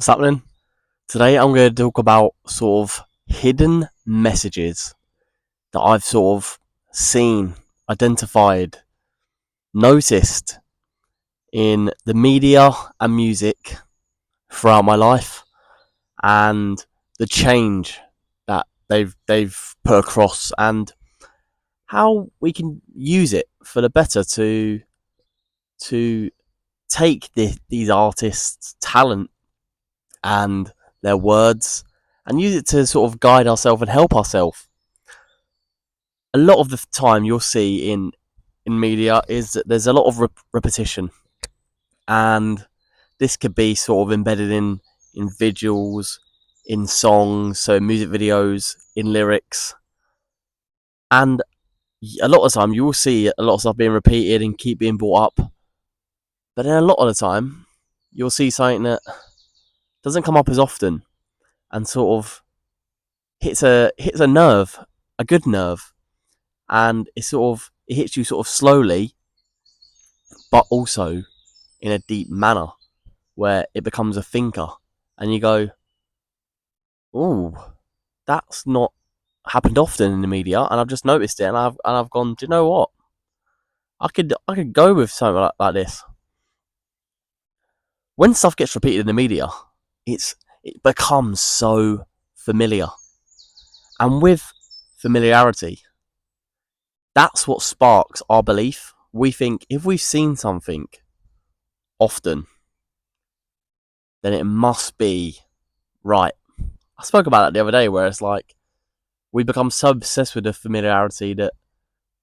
What's happening? Today I'm going to talk about sort of hidden messages that I've sort of seen, identified, noticed in the media and music throughout my life, and the change that they've put across, and how we can use it for the better to take these artists' talent and their words and use it to sort of guide ourselves and help ourselves. A lot of the time you'll see in media is that there's a lot of repetition, and this could be sort of embedded in visuals, in songs, so music videos, in lyrics, and a lot of the time you will see a lot of stuff being repeated and keep being brought up, but then a lot of the time you'll see something that doesn't come up as often and sort of hits a nerve, a good nerve, and it hits you sort of slowly, but also in a deep manner where it becomes a thinker, and you go, "Ooh, that's not happened often in the media," and I've just noticed it, and I've gone, "Do you know what? I could go with something like this." When stuff gets repeated in the media, it becomes so familiar, and with familiarity, that's what sparks our belief. We think if we've seen something often, then it must be right. I spoke about that the other day, where it's like we become so obsessed with the familiarity that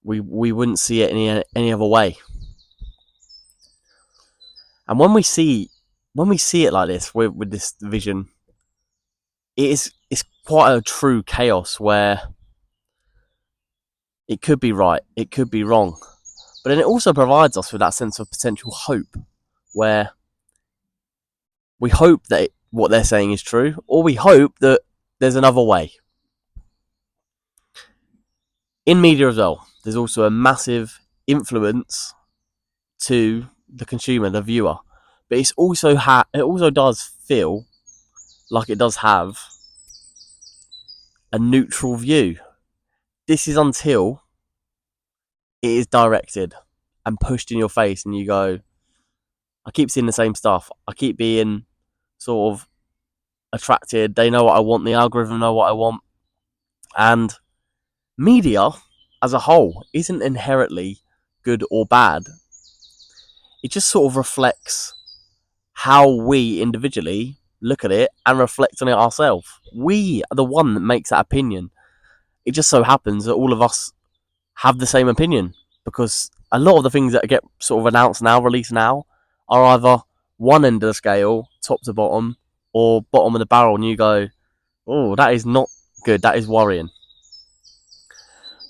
we wouldn't see it any other way. And when we see it like this with this vision, it's quite a true chaos where it could be right, it could be wrong, but then it also provides us with that sense of potential hope, where we hope that what they're saying is true, or we hope that there's another way. In media as well, there's also a massive influence to the consumer, the viewer, but it also does feel like it does have a neutral view. This is until it is directed and pushed in your face, and you go, I keep seeing the same stuff. I keep being sort of attracted. They know what I want. The algorithm know what I want. And media as a whole isn't inherently good or bad. It just sort of reflects how we individually look at it and reflect on it ourselves. We are the one that makes that opinion. It just so happens that all of us have the same opinion, because a lot of the things that get sort of announced now, released now, are either one end of the scale, top to bottom, or bottom of the barrel, and you go, oh, that is not good, that is worrying.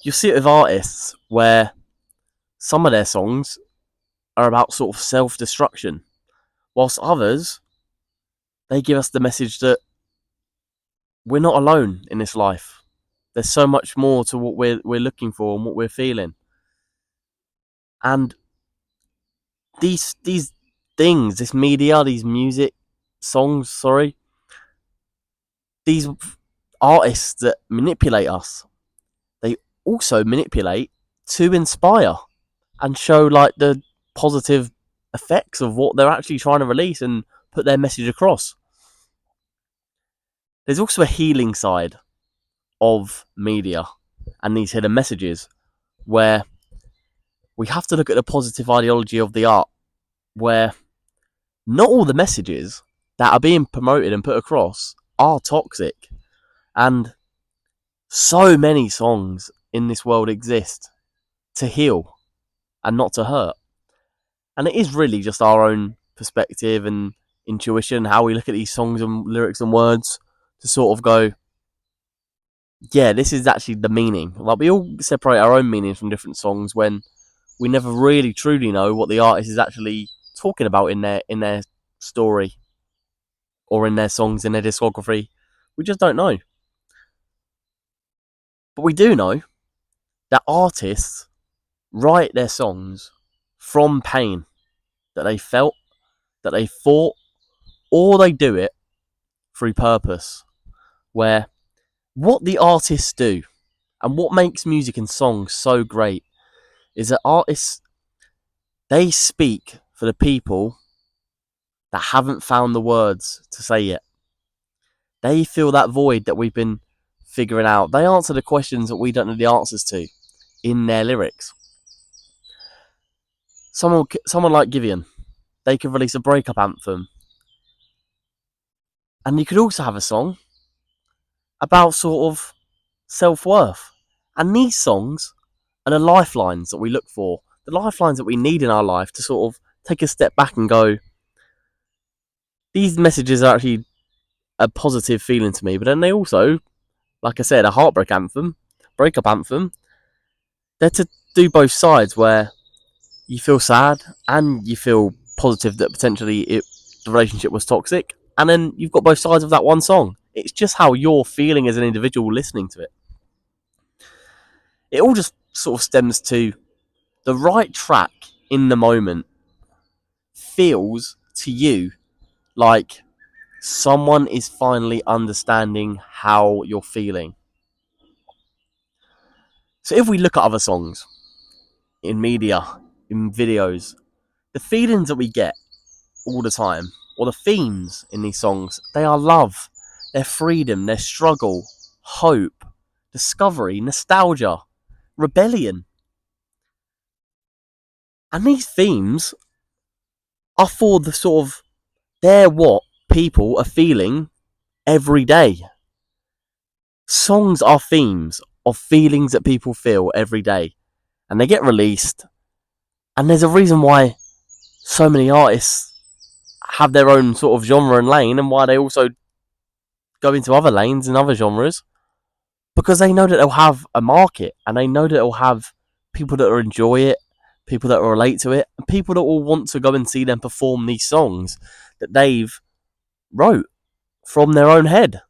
You see it with artists where some of their songs are about sort of self-destruction, whilst others, they give us the message that we're not alone in this life. There's so much more to what we're looking for and what we're feeling. And these things, this media, these music songs, these artists that manipulate us, they also manipulate to inspire and show like the positive effects of what they're actually trying to release and put their message across. There's also a healing side of media and these hidden messages, where we have to look at the positive ideology of the art, where not all the messages that are being promoted and put across are toxic. And so many songs in this world exist to heal and not to hurt. And it is really just our own perspective and intuition, how we look at these songs and lyrics and words, to sort of go, yeah, this is actually the meaning. Like, we all separate our own meanings from different songs when we never really truly know what the artist is actually talking about in their story or in their songs, in their discography. We just don't know. But we do know that artists write their songs from pain that they felt, that they thought, or they do it through purpose, where what the artists do and what makes music and songs so great is that artists, they speak for the people that haven't found the words to say yet. They fill that void that we've been figuring out. They answer the questions that we don't know the answers to in their lyrics. Someone like Giveon, they could release a breakup anthem. And you could also have a song about sort of self-worth. And these songs are the lifelines that we look for, the lifelines that we need in our life to sort of take a step back and go, these messages are actually a positive feeling to me. But then they also, like I said, a heartbreak anthem, breakup anthem, they're to do both sides, where you feel sad and you feel positive that potentially the relationship was toxic, and then you've got both sides of that one song. It's just how you're feeling as an individual listening to it. It all just sort of stems to the right track in the moment feels to you like someone is finally understanding how you're feeling. So if we look at other songs in media, in videos, the feelings that we get all the time, or the themes in these songs, they are love, their freedom, their struggle, hope, discovery, nostalgia, rebellion. And these themes are for the sort of, they're what people are feeling every day. Songs are themes of feelings that people feel every day. And they get released. And there's a reason why so many artists have their own sort of genre and lane, and why they also go into other lanes and other genres, because they know that they'll have a market, and they know that they'll have people that will enjoy it, people that will relate to it, and people that will want to go and see them perform these songs that they've wrote from their own head.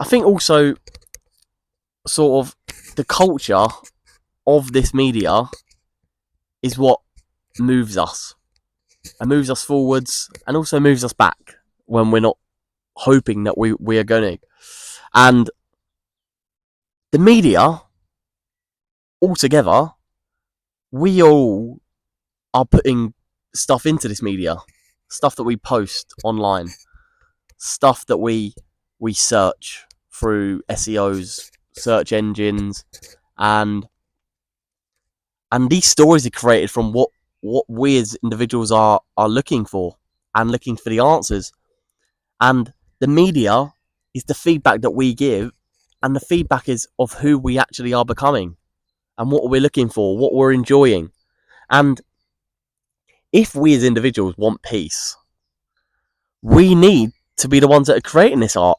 I think also sort of the culture of this media is what moves us, and moves us forwards, and also moves us back when we're not hoping that we are going to. And the media altogether, we all are putting stuff into this media, stuff that we post online, stuff that we search through SEOs, search engines, and these stories are created from what we as individuals are looking for, and looking for the answers. And the media is the feedback that we give, and the feedback is of who we actually are becoming, and what we're looking for, what we're enjoying. And if we as individuals want peace, we need to be the ones that are creating this art,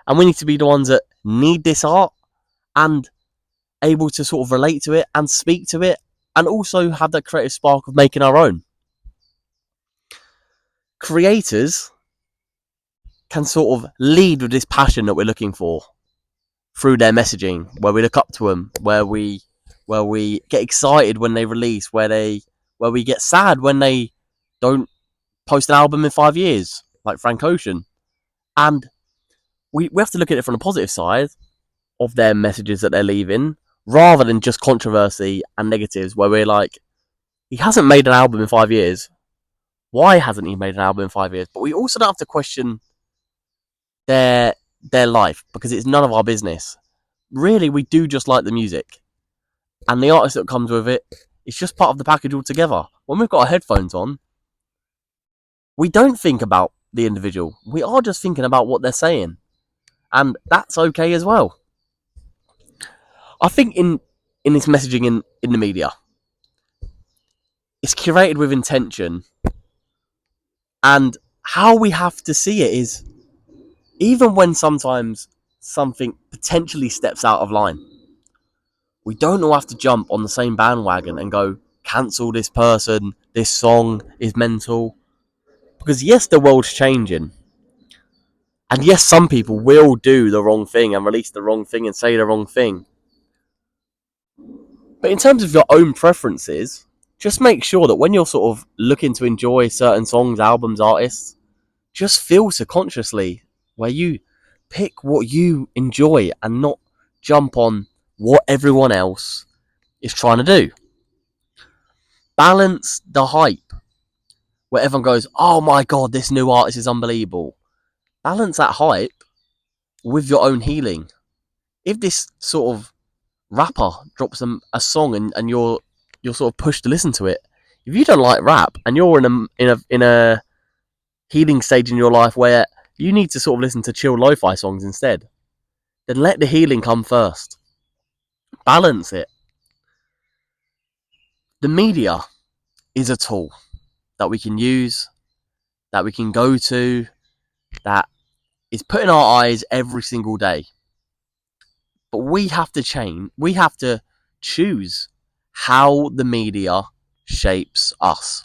and we need to be the ones that need this art and able to sort of relate to it and speak to it, and also have that creative spark of making our own. Creators can sort of lead with this passion that we're looking for through their messaging, where we look up to them, where we get excited when they release, where we get sad when they don't post an album in 5 years, like Frank Ocean. And we have to look at it from the positive side of their messages that they're leaving, rather than just controversy and negatives, where we're like, he hasn't made an album in 5 years. Why hasn't he made an album in 5 years? But we also don't have to question their life, because it's none of our business. Really, we do just like the music, and the artist that comes with it is just part of the package altogether. When we've got our headphones on, we don't think about the individual. We are just thinking about what they're saying, and that's okay as well. I think in this messaging in the media, it's curated with intention, and how we have to see it is, even when sometimes something potentially steps out of line, we don't all have to jump on the same bandwagon and go, cancel this person, this song is mental. Because yes, the world's changing, and yes, some people will do the wrong thing and release the wrong thing and say the wrong thing. But in terms of your own preferences, just make sure that when you're sort of looking to enjoy certain songs, albums, artists, just filter consciously where you pick what you enjoy and not jump on what everyone else is trying to do. Balance the hype where everyone goes, oh my god, this new artist is unbelievable. Balance that hype with your own healing. If this sort of rapper drops a song and you're sort of pushed to listen to it, if you don't like rap and you're in a healing stage in your life where you need to sort of listen to chill lo-fi songs instead, then let the healing come first. Balance it. The media is a tool that we can use, that we can go to, that is put in our eyes every single day. But we have to change. We have to choose how the media shapes us.